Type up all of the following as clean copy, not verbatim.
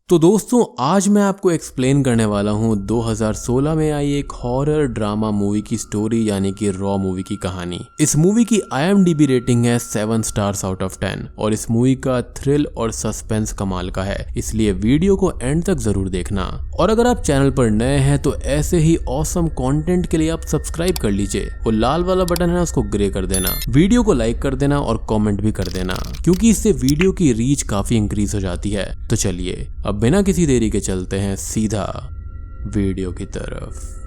तो दोस्तों आज मैं आपको एक्सप्लेन करने वाला हूँ 2016 में आई एक हॉरर ड्रामा मूवी की स्टोरी यानी कि रॉ मूवी की कहानी। इस मूवी की IMDb रेटिंग है 7 स्टार्स आउट ऑफ 10 और इस मूवी का थ्रिल और सस्पेंस कमाल का है, इसलिए वीडियो को एंड तक जरूर देखना। और अगर आप चैनल पर नए हैं तो ऐसे ही ऑसम कंटेंट के लिए आप सब्सक्राइब कर लीजिए, वो लाल वाला बटन है उसको ग्रे कर देना, वीडियो को लाइक कर देना और कमेंट भी कर देना क्योंकि इससे वीडियो की रीच काफी इंक्रीज हो जाती है। तो चलिए अब बिना किसी देरी के चलते हैं सीधा वीडियो की तरफ।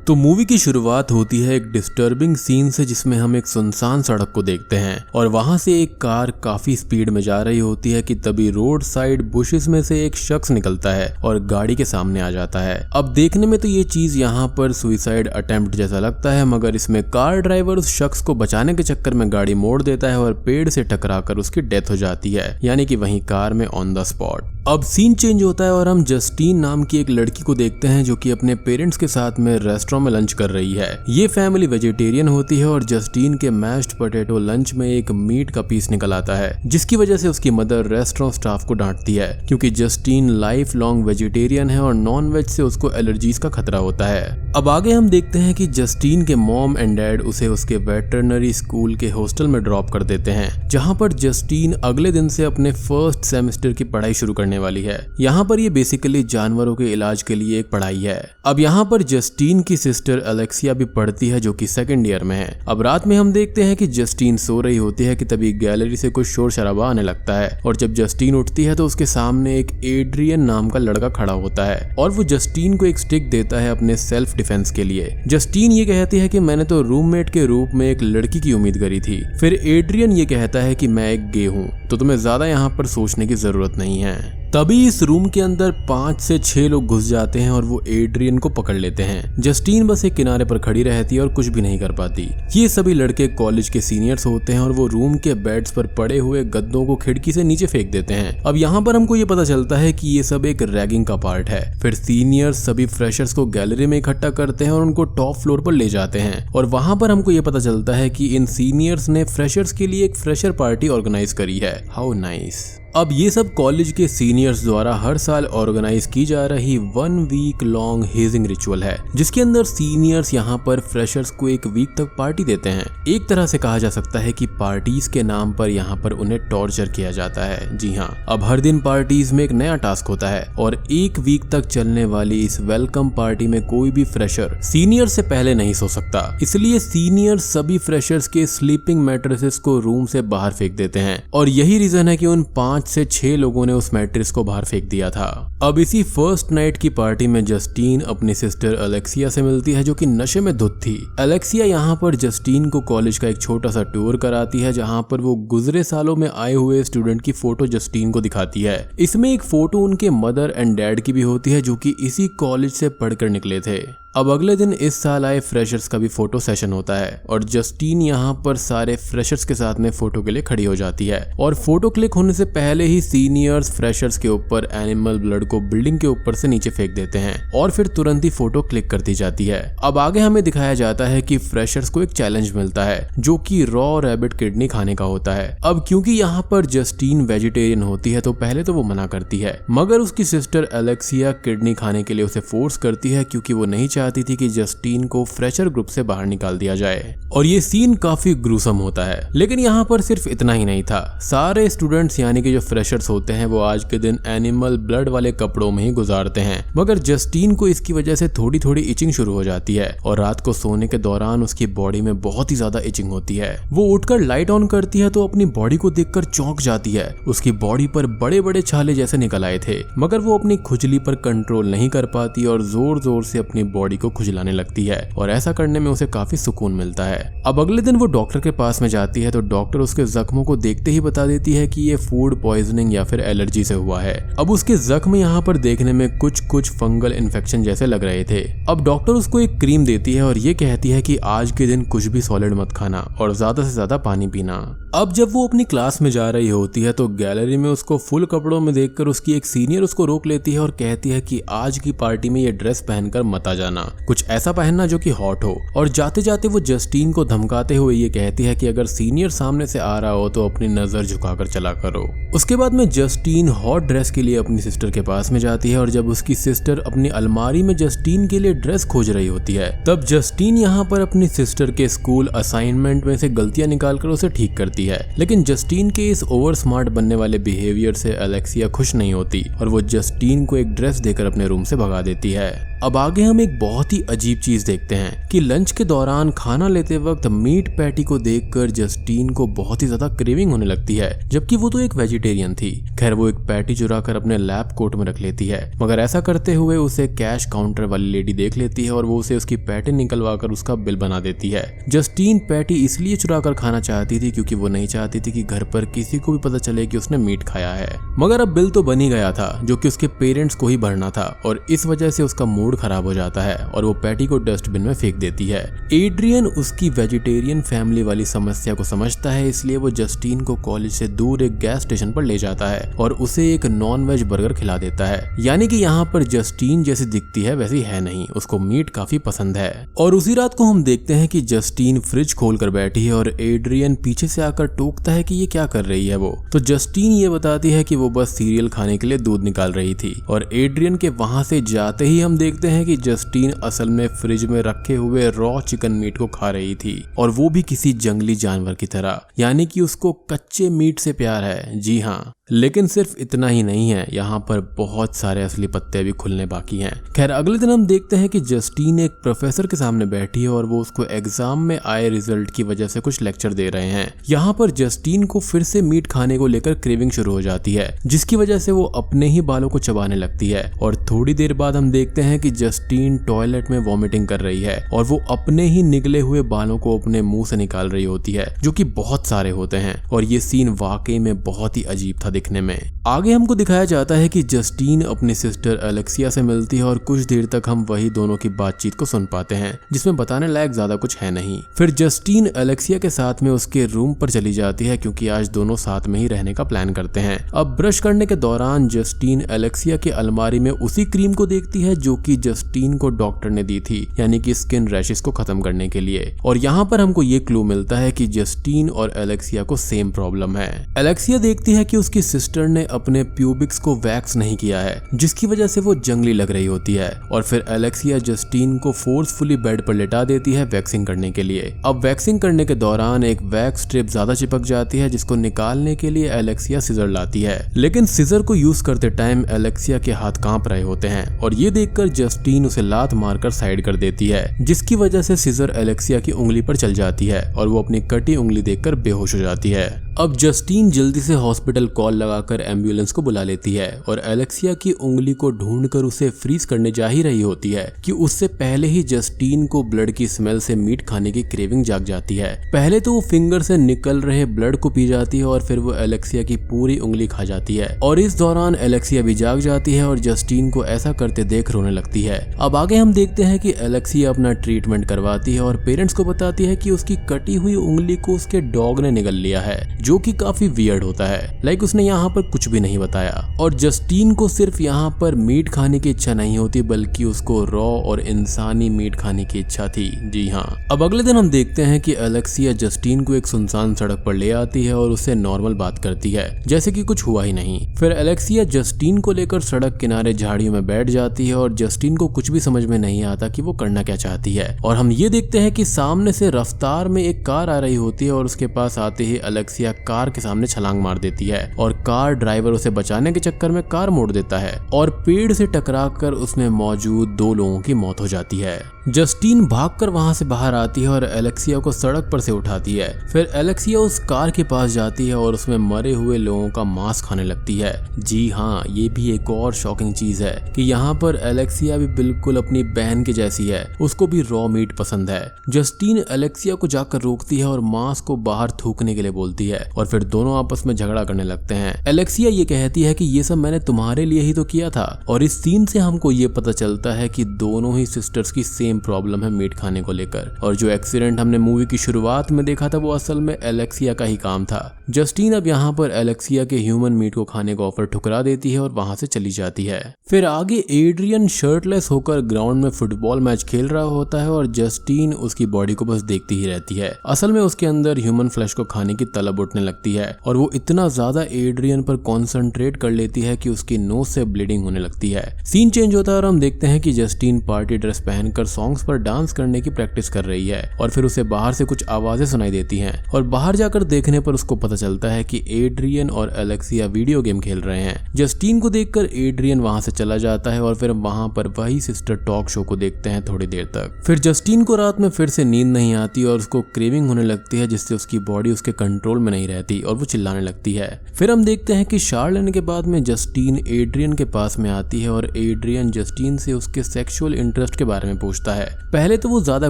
तो मूवी की शुरुआत होती है एक डिस्टर्बिंग सीन से जिसमें हम एक सुनसान सड़क को देखते हैं और वहां से एक कार काफी स्पीड में जा रही होती है कि तभी रोड साइड बुशेस में से एक शख्स निकलता है और गाड़ी के सामने आ जाता है। अब देखने में तो ये चीज यहाँ पर सुसाइड अटेम्प्ट जैसा लगता है, मगर इसमें कार ड्राइवर उस शख्स को बचाने के चक्कर में गाड़ी मोड़ देता है और पेड़ से टकराकर उसकी डेथ हो जाती है, यानी कि वहीं कार में ऑन द स्पॉट। अब सीन चेंज होता है और हम जस्टीन नाम की एक लड़की को देखते हैं जो कि अपने पेरेंट्स के साथ में रेस्टोरेंट में लंच कर रही है। ये फैमिली वेजिटेरियन होती है और जस्टीन के मैश्ड पोटैटो लंच में एक मीट का पीस निकल आता है, जिसकी वजह से उसकी मदर रेस्टोरेंट स्टाफ को डांटती है क्योंकि जस्टीन लाइफ लॉन्ग वेजिटेरियन है और नॉन वेज से उसको एलर्जीज का खतरा होता है। अब आगे हम देखते हैं कि जस्टीन के मॉम एंड डैड उसे उसके वेटरनरी स्कूल के हॉस्टल में ड्रॉप कर देते हैं, जहाँ पर जस्टीन अगले दिन से अपने फर्स्ट सेमेस्टर की पढ़ाई शुरू करने वाली है। यहाँ पर ये बेसिकली जानवरों के इलाज के लिए एक पढ़ाई है। अब यहाँ पर जस्टीन की सिस्टर अलेक्सिया भी पढ़ती है जो कि सेकंड ईयर में है। अब रात में हम देखते हैं कि जस्टीन सो रही होती है कि तभी गैलरी से कुछ शोर शराबा आने लगता है और जब जस्टीन उठती है तो उसके सामने एक एड्रियन नाम का लड़का खड़ा होता है और वो जस्टीन को एक स्टिक देता है अपने सेल्फ डिफेंस के लिए। जस्टीन ये कहती है कि मैंने तो रूममेट के रूप में एक लड़की की उम्मीद करी थी। फिर एड्रियन ये कहता है कि मैं एक गे हूँ, तो तुम्हें ज्यादा यहाँ पर सोचने की जरूरत नहीं है। तभी इस रूम के अंदर 5 से 6 लोग घुस जाते हैं और वो एड्रियन को पकड़ लेते हैं। जस्टीन बस एक किनारे पर खड़ी रहती है और कुछ भी नहीं कर पाती। ये सभी लड़के कॉलेज के सीनियर्स होते हैं और वो रूम के बेड्स पर पड़े हुए गद्दों को खिड़की से नीचे फेंक देते हैं। अब यहाँ पर हमको ये पता चलता है कि ये सब एक रैगिंग का पार्ट है। फिर सीनियर्स सभी फ्रेशर्स को गैलरी में इकट्ठा करते हैं और उनको टॉप फ्लोर पर ले जाते हैं और वहां पर हमको ये पता चलता है कि इन सीनियर्स ने फ्रेशर्स के लिए एक फ्रेशर पार्टी ऑर्गेनाइज करी है। How nice. अब ये सब कॉलेज के सीनियर्स द्वारा हर साल ऑर्गेनाइज की जा रही 1 वीक लॉन्ग हेजिंग रिचुअल है, जिसके अंदर सीनियर्स यहाँ पर फ्रेशर्स को एक वीक तक पार्टी देते हैं। एक तरह से कहा जा सकता है कि पार्टीज के नाम पर यहाँ पर उन्हें टॉर्चर किया जाता है। जी हाँ, अब हर दिन पार्टीज में एक नया टास्क होता है और 1 वीक तक चलने वाली इस वेलकम पार्टी में कोई भी फ्रेशर सीनियर से पहले नहीं सो सकता, इसलिए सीनियर्स सभी फ्रेशर्स के स्लीपिंग मैट्रेसेस को रूम से बाहर फेंक देते हैं और यही रीजन है कि उन 5 से 6 लोगों ने उस मैट्रेस को बाहर फेंक दिया था। अब इसी फर्स्ट नाइट की पार्टी में जस्टीन अपनी सिस्टर अलेक्सिया से मिलती है जो कि नशे में धुत थी। अलेक्सिया यहाँ पर जस्टीन को कॉलेज का एक छोटा सा टूर कराती है जहाँ पर वो गुजरे सालों में आए हुए स्टूडेंट की फोटो जस्टीन को दिखाती है। इसमें एक फोटो उनके मदर एंड डैड की भी होती है जो कि इसी कॉलेज से पढ़कर निकले थे। अब अगले दिन इस साल आए फ्रेशर्स का भी फोटो सेशन होता है और जस्टीन यहाँ पर सारे फ्रेशर्स के साथ में फोटो के लिए खड़ी हो जाती है और फोटो क्लिक होने से पहले ही सीनियर्स फ्रेशर्स के ऊपर एनिमल ब्लड को बिल्डिंग के ऊपर से नीचे फेंक देते हैं और फिर तुरंत ही फोटो क्लिक कर दी जाती है। अब आगे हमें दिखाया जाता है कि फ्रेशर्स को एक चैलेंज मिलता है जो कि रॉ रैबिट किडनी खाने का होता है। अब क्योंकि यहाँ पर जस्टीन वेजिटेरियन होती है तो पहले तो वो मना करती है, मगर उसकी सिस्टर अलेक्सिया किडनी खाने के लिए उसे फोर्स करती है क्योंकि वो नहीं चाहती थी कि जस्टीन को फ्रेशर ग्रुप से बाहर निकाल दिया जाए। और ये सीन काफी ग्रूसम होता है। लेकिन यहाँ पर सिर्फ इतना ही नहीं था, सारे स्टूडेंट्स यानी कि जो फ्रेशर्स होते हैं वो आज के दिन एनिमल ब्लड वाले कपड़ों में ही गुजारते हैं, मगर जस्टीन को इसकी वजह से थोड़ी थोड़ी इचिंग शुरू हो जाती है और रात को सोने के दौरान उसकी बॉडी में बहुत ही ज्यादा इचिंग होती है। वो उठकर लाइट ऑन करती है तो अपनी बॉडी को देखकर चौंक जाती है। उसकी बॉडी पर बड़े बड़े छाले जैसे निकल आए थे, मगर वो अपनी खुजली पर कंट्रोल नहीं कर पाती और जोर जोर से अपनी बॉडी को खुजलाने लगती है और ऐसा करने में उसे काफी सुकून मिलता है। अब अगले दिन वो डॉक्टर के पास में जाती है तो डॉक्टर उसके जख्मों को देखते ही बता देती है कि ये फूड पॉइजनिंग या फिर एलर्जी से हुआ है। अब उसके जख्म यहाँ पर देखने में कुछ फंगल इन्फेक्शन जैसे लग रहे थे। अब डॉक्टर उसको एक क्रीम देती है और ये कहती है कि आज के दिन कुछ भी सॉलिड मत खाना और ज्यादा से ज्यादा पानी पीना। अब जब वो अपनी क्लास में जा रही होती है तो गैलरी में उसको फुल कपड़ों में देखकर उसकी एक सीनियर उसको रोक लेती है और कहती है कि आज की पार्टी में ये ड्रेस पहनकर मत आ जाना, कुछ ऐसा पहनना जो कि हॉट हो। और जाते जाते वो जस्टिन को धमकाते हुए ये कहती है कि अगर सीनियर सामने से आ रहा हो तो अपनी नजर झुकाकर चला करो। उसके बाद में जस्टिन हॉट ड्रेस के लिए अपनी सिस्टर के पास में जाती है और जब उसकी सिस्टर अपनी अलमारी में जस्टिन के लिए ड्रेस खोज रही होती है तब जस्टिन यहाँ पर अपनी सिस्टर के स्कूल असाइनमेंट में से गलतियां निकालकर उसे ठीक करती है। लेकिन जस्टिन के इस ओवर स्मार्ट बनने वाले बिहेवियर से अलेक्सिया खुश नहीं होती और वो जस्टिन को एक ड्रेस देकर अपने रूम से भगा देती है। अब आगे हम एक बहुत ही अजीब चीज देखते हैं कि लंच के दौरान खाना लेते वक्त मीट पैटी को देखकर जस्टिन को बहुत ही ज्यादा क्रेविंग होने लगती है, जबकि वो तो एक वेजिटेरियन थी। खैर वो एक पैटी चुरा कर अपने लैब कोट में रख लेती है, मगर ऐसा करते हुए उसे कैश काउंटर वाली लेडी देख लेती है और वो उसे उसकी पैटी निकलवा कर उसका बिल बना देती है। जस्टिन पैटी इसलिए चुरा कर खाना चाहती थी क्योंकि वो नहीं चाहती थी कि घर पर किसी को भी पता चले कि उसने मीट खाया है, मगर अब बिल तो बन ही गया था जो कि उसके पेरेंट्स को ही भरना था और इस वजह से उसका मूड खराब हो जाता है और वो पैटी को डस्टबिन में फेंक देती है। एड्रियन उसकी वेजिटेरियन फैमिली वाली समस्या को समझता है, इसलिए वो जस्टिन को कॉलेज से दूर एक गैस स्टेशन पर ले जाता है और उसे एक नॉन वेज बर्गर खिला देता है। यानी कि यहाँ पर जस्टिन जैसी दिखती है वैसी है नहीं, उसको मीट काफी पसंद है। और उसी रात को हम देखते हैं कि जस्टिन फ्रिज खोलकर बैठी है और एड्रियन पीछे से आकर टोकता है कि ये क्या कर रही है वो। तो जस्टिन ये बताती है कि वो बस सीरियल खाने के लिए दूध निकाल रही थी और एड्रियन के वहां से जाते ही हम देखते हैं कि जस्टिन असल में फ्रिज में रखे हुए रॉ चिकन मीट को खा रही थी और वो भी किसी जंगली जानवर की तरह, यानी कि उसको कच्चे मीट से प्यार है। जी हाँ, लेकिन सिर्फ इतना ही नहीं है, यहाँ पर बहुत सारे असली पत्ते भी खुलने बाकी हैं। खैर अगले दिन हम देखते हैं कि जस्टिन एक प्रोफेसर के सामने बैठी है और वो उसको एग्जाम में आए रिजल्ट की वजह से कुछ लेक्चर दे रहे हैं। यहाँ पर जस्टिन को फिर से मीट खाने को लेकर क्रेविंग शुरू हो जाती है, जिसकी वजह से वो अपने ही बालों को चबाने लगती है और थोड़ी देर बाद हम देखते हैं कि जस्टिन टॉयलेट में वॉमिटिंग कर रही है और वो अपने ही निगले हुए बालों को अपने मुंह से निकाल रही होती है, जो कि बहुत सारे होते हैं और ये सीन वाकई में बहुत ही अजीब था दिखने में। आगे हमको दिखाया जाता है कि जस्टिन अपनी सिस्टर अलेक्सिया से मिलती है और कुछ देर तक हम वही दोनों की बातचीत को सुन पाते हैं, जिसमें बताने लायक ज्यादा कुछ है नहीं। फिर जस्टिन अलेक्सिया के साथ में उसके रूम पर चली जाती है क्योंकि आज दोनों साथ में ही रहने का प्लान करते हैं। अब ब्रश करने के दौरान जस्टिन अलेक्सिया की अलमारी में उसी क्रीम को देखती है जो कि जस्टिन को डॉक्टर ने दी थी, यानी कि स्किन रैशेस को खत्म करने के लिए। और यहाँ पर हमको ये क्लू मिलता है कि जस्टिन और अलेक्सिया को सेम प्रॉब्लम है। अलेक्सिया देखती है कि उसकी सिस्टर ने अपने प्यूबिक्स को वैक्स नहीं किया है, जिसकी वजह से वो जंगली लग रही होती है और फिर अलेक्सिया जस्टिन को फोर्सफुली बेड पर लेटा देती है वैक्सिंग करने के लिए। अब वैक्सिंग करने के दौरान एक वैक्स स्ट्रिप ज्यादा चिपक जाती है, जिसको निकालने के लिए अलेक्सिया सिजर लाती है, लेकिन सिजर को यूज करते टाइम अलेक्सिया के हाथ कांप रहे होते हैं और ये देखकर जस्टिन उसे लात मारकर साइड कर देती है, जिसकी वजह से सिजर अलेक्सिया की उंगली पर चल जाती है और वो अपनी कटी उंगली देखकर बेहोश हो जाती है। अब जस्टिन जल्दी से हॉस्पिटल कॉल लगाकर एम्बुलेंस को बुला लेती है और अलेक्सिया की उंगली को ढूंढकर उसे फ्रीज करने जा ही रही होती है कि उससे पहले ही जस्टिन को ब्लड की स्मेल से मीट खाने की क्रेविंग जाग जाती है। पहले तो वो फिंगर से निकल रहे ब्लड को पी जाती है और फिर वो अलेक्सिया की पूरी उंगली खा जाती है और इस दौरान अलेक्सिया भी जाग जाती है और जस्टिन को ऐसा करते देख रोने लगती है। अब आगे हम देखते हैं कि अलेक्सिया अपना ट्रीटमेंट करवाती है और पेरेंट्स को बताती है कि उसकी कटी हुई उंगली को उसके डॉग ने निगल लिया है, जो कि काफी वियर्ड होता है। लाइक उसने यहाँ पर कुछ भी नहीं बताया और जस्टिन को सिर्फ यहाँ पर मीट खाने की इच्छा नहीं होती बल्कि उसको रॉ और इंसानी मीट खाने की इच्छा थी। जी हाँ। अब अगले दिन हम देखते हैं कि अलेक्सिया जस्टिन को एक सुनसान सड़क पर ले आती है और उससे नॉर्मल बात करती है जैसे कि कुछ हुआ ही नहीं। फिर अलेक्सिया जस्टिन को लेकर सड़क किनारे झाड़ियों में बैठ जाती है और जस्टिन को कुछ भी समझ में नहीं आता कि वो करना क्या चाहती है और हम ये देखते हैं कि सामने से रफ्तार में एक कार आ रही होती है और उसके पास आते ही अलेक्सिया कार के सामने छलांग मार देती है और कार ड्राइवर उसे बचाने के चक्कर में कार मोड़ देता है और पेड़ से टकराकर उसमें मौजूद 2 लोगों की मौत हो जाती है। जस्टिन भागकर वहां से बाहर आती है और अलेक्सिया को सड़क पर से उठाती है। फिर अलेक्सिया उस कार के पास जाती है और उसमें मरे हुए लोगों का मांस खाने लगती है। जी हाँ, ये भी एक और शॉकिंग चीज है कि यहाँ पर अलेक्सिया भी बिल्कुल अपनी बहन के जैसी है, उसको भी रॉ मीट पसंद है। जस्टिन अलेक्सिया को जाकर रोकती है और मांस को बाहर थूकने के लिए बोलती है, है और फिर दोनों आपस में झगड़ा करने लगते हैं। एलेक्सिया ये कहती है कि ये सब मैंने तुम्हारे लिए ही तो किया था और इस सीन से हमको ये पता चलता है कि दोनों ही सिस्टर्स की सेम प्रॉब्लम है मीट खाने को लेकर और जो एक्सीडेंट हमने मूवी की शुरुआत में देखा था वो असल में एलेक्सिया का ही काम था। जस्टिन अब यहाँ पर एलेक्सिया के ह्यूमन मीट को खाने का ऑफर ठुकरा देती है और वहां से चली जाती है। फिर आगे एड्रियन शर्टलेस होकर ग्राउंड में फुटबॉल मैच खेल रहा होता है और जस्टिन उसकी बॉडी को बस देखती ही रहती है। असल में उसके अंदर ह्यूमन फ्लैश को खाने की तलब उठने लगती है और वो इतना ज्यादा एड्रियन पर कॉन्सेंट्रेट कर लेती है कि उसकी नोज से ब्लीडिंग होने लगती है। सीन चेंज होता है और हम देखते हैं कि जस्टिन पार्टी ड्रेस पहनकर सॉन्ग्स पर डांस करने की प्रैक्टिस कर रही है और फिर उसे बाहर से कुछ आवाजें सुनाई देती हैं और बाहर जाकर देखने पर उसको पता चलता है कि एड्रियन और एलेक्सिया वीडियो गेम खेल रहे हैं। जस्टिन को देखकर एड्रियन वहां से चला जाता है और फिर वहां पर वही सिस्टर टॉक शो को देखते हैं थोड़ी देर तक। फिर जस्टिन को रात में फिर से नींद नहीं आती और उसको क्रेविंग होने लगती है जिससे उसकी बॉडी उसके कंट्रोल में नहीं रहती और वो चिल्लाने लगती है। फिर हम देखते हैं कि शार लेने के बाद में जस्टिन एड्रियन के पास में आती है और एड्रियन जस्टिन से उसके सेक्सुअल इंटरेस्ट के बारे में पूछता है। पहले तो वो ज्यादा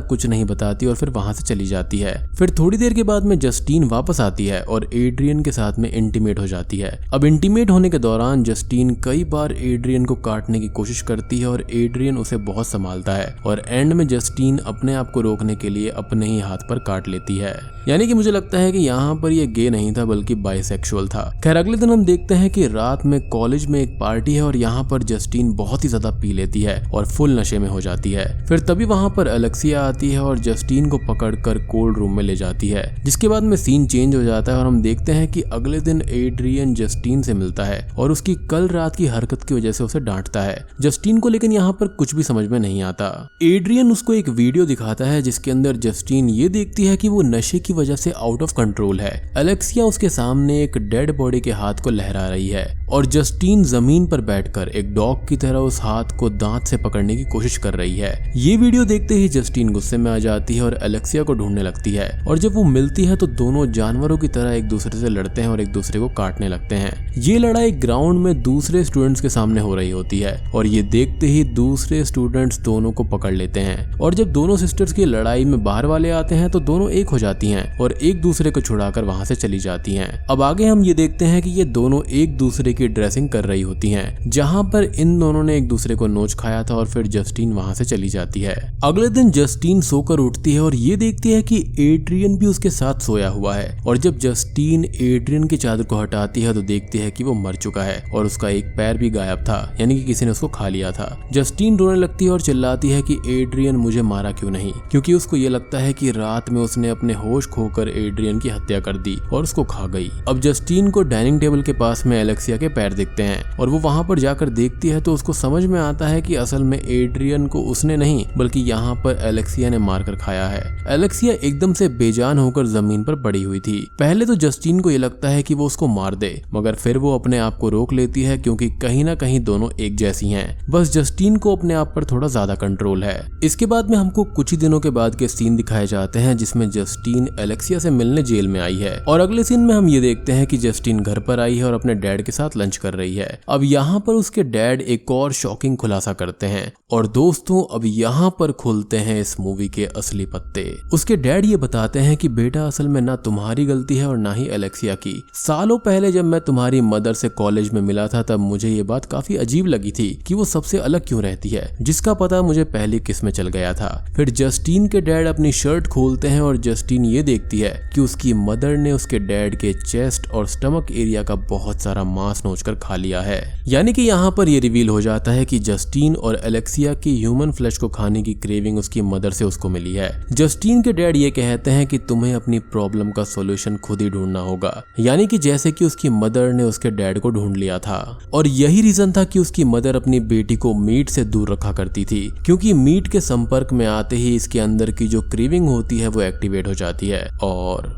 कुछ नहीं बताती और फिर वहां से चली जाती है। फिर थोड़ी देर के बाद में जस्टिन वापस आती है और एड्रियन के साथ में इंटीमेट हो जाती है। अब इंटीमेट होने के दौरान जस्टिन कई बार एड्रियन को काटने की कोशिश करती है और एड्रियन उसे बहुत संभालता है और एंड में जस्टिन अपने आप को रोकने के लिए अपने ही हाथ पर काट लेती है। यानी कि मुझे लगता है कि यहाँ पर ये गे नहीं था बल्कि बाइसेक्सुअल था। खैर अगले दिन हम देखते हैं कि रात में कॉलेज में एक पार्टी है और यहाँ पर जस्टिन बहुत ही ज्यादा पी लेती है और फुल नशे में हो जाती है। फिर तभी वहाँ पर एलेक्सिया आती है और जस्टिन को पकड़कर कोल्ड रूम में ले जाती है, जिसके बाद में सीन चेंज हो जाता है और हम देखते हैं कि अगले दिन एड्रियन जस्टिन से मिलता है और उसकी कल रात की हरकत की वजह से उसे डांटता है। जस्टिन को लेकिन यहाँ पर कुछ भी समझ में नहीं आता। एड्रियन उसको एक वीडियो दिखाता है जिसके अंदर जस्टिन ये देखती है कि वो नशे की वजह से आउट ऑफ कंट्रोल है। एलेक्सिया उसके सामने एक डेड बॉडी के हाथ को लहरा रही है और जस्टिन जमीन पर बैठकर एक डॉग की तरह उस हाथ को दांत से पकड़ने की कोशिश कर रही है। ये वीडियो देखते ही जस्टिन गुस्से में आ जाती है और एलेक्सिया को ढूंढने लगती है और जब वो मिलती है तो दोनों जानवरों की तरह एक दूसरे से लड़ते हैं और एक दूसरे को काटने लगते हैं। ये लड़ाई ग्राउंड में दूसरे स्टूडेंट्स के सामने हो रही होती है और ये देखते ही दूसरे स्टूडेंट्स दोनों को पकड़ लेते हैं और जब दोनों सिस्टर्स की लड़ाई में बाहर वाले आते हैं तो दोनों एक हो जाती हैं और एक दूसरे को छुड़ाकर वहां से चली जाती हैं। अब आगे हम ये देखते हैं कि ये दोनों एक दूसरे की ड्रेसिंग कर रही होती हैं, जहां पर इन दोनों ने एक दूसरे को नोच खाया था और फिर जस्टिन वहां से चली जाती है। अगले दिन जस्टिन सोकर उठती है और ये देखती है कि एड्रियन भी उसके साथ सोया हुआ है और जब जस्टिन एड्रियन की चादर को हटाती है तो देखती है कि वो मर चुका है और उसका एक पैर भी गायब था, यानी कि किसी ने उसको खा लिया था। जस्टिन रोने लगती है और चिल्लाती है कि एड्रियन मुझे मारा क्यों नहीं, क्योंकि उसको ये लगता है कि रात में उसने अपने होश खोकर एड्रियन की हत्या कर दी और उसको खा गई। अब जस्टिन को डाइनिंग टेबल के पास में एलेक्सिया के पैर दिखते हैं और वो वहां पर जाकर देखती है तो उसको समझ में आता है कि असल में एड्रियन को उसने नहीं बल्कि यहाँ पर एलेक्सिया ने मारकर खाया है। एलेक्सिया एकदम से बेजान होकर जमीन पर पड़ी हुई थी। पहले तो जस्टिन को ये लगता है कि वो उसको मार दे, मगर फिर वो अपने आप को रोक लेती है क्योंकि कहीं ना कहीं दोनों एक जैसी हैं। बस जस्टिन को अपने आप पर थोड़ा ज्यादा कंट्रोल है। इसके बाद में हमको कुछ ही दिनों के बाद के सीन दिखाए जाते हैं जिसमें जस्टिन एलेक्सिया से मिलने जेल में आई है और अगले सीन में हम ये देखते हैं कि जस्टिन घर पर आई है और अपने डैड के साथ लंच कर रही है। अब यहाँ पर उसके डैड एक और शॉकिंग खुलासा करते हैं और दोस्तों अब यहाँ पर खुलते हैं इस मूवी के असली पत्ते। उसके डैड ये बताते हैं कि बेटा असल में ना तुम्हारी गलती है और ना ही एलेक्सिया की। सालों पहले जब मैं तुम्हारी मदर से कॉलेज में मिला था तब मुझे ये बात काफी अजीब लगी थी कि वो सबसे अलग क्यों रहती है, जिसका पता मुझे पहली किस में चल गया था। फिर जस्टिन के डैड अपनी शर्ट खोलते हैं और जस्टिन ये देखती है कि उसकी मदर ने उसके डैड के चेस्ट और स्टमक एरिया का बहुत सारा मांस नोचकर खा लिया है। यानी कि यहाँ पर ये रिवील हो जाता है कि जस्टिन और एलेक्सिया की ह्यूमन फ्लैश को खाने की क्रेविंग उसकी मदर से उसको मिली है। जस्टिन के डैड ये कहते हैं कि तुम्हें अपनी प्रॉब्लम का सॉल्यूशन खुद ही ढूंढना होगा, यानी कि जैसे कि उसकी मदर ने उसके डैड को ढूंढ लिया था और यही रीजन था कि उसकी मदर अपनी बेटी को मीट से दूर रखा करती थी, क्योंकि मीट के संपर्क में आते ही इसके अंदर की जो क्रेविंग होती है वो एक्टिवेट हो जाती है और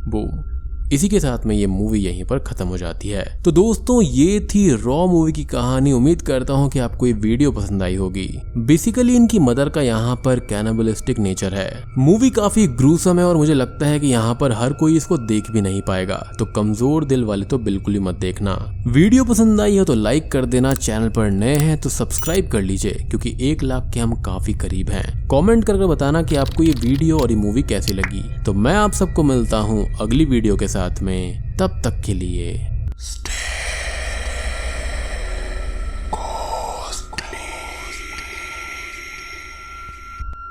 बूम। इसी के साथ में ये मूवी यहीं पर खत्म हो जाती है। तो दोस्तों ये थी रॉ मूवी की कहानी। उम्मीद करता हूँ कि आपको ये वीडियो पसंद आई होगी। बेसिकली इनकी मदर का यहाँ पर कैनिबलिस्टिक नेचर है। मूवी काफी ग्रूसम है और मुझे लगता है कि यहाँ पर हर कोई इसको देख भी नहीं पाएगा, तो कमजोर दिल वाले तो बिल्कुल ही मत देखना। वीडियो पसंद आई हो तो लाइक कर देना, चैनल पर नए हैं तो सब्सक्राइब कर लीजिए क्योंकि 1 लाख के हम काफी करीब हैं। कमेंट करके बताना कि आपको ये वीडियो और ये मूवी कैसी लगी। तो मैं आप सबको मिलता हूँ अगली वीडियो के साथ में, तब तक के लिए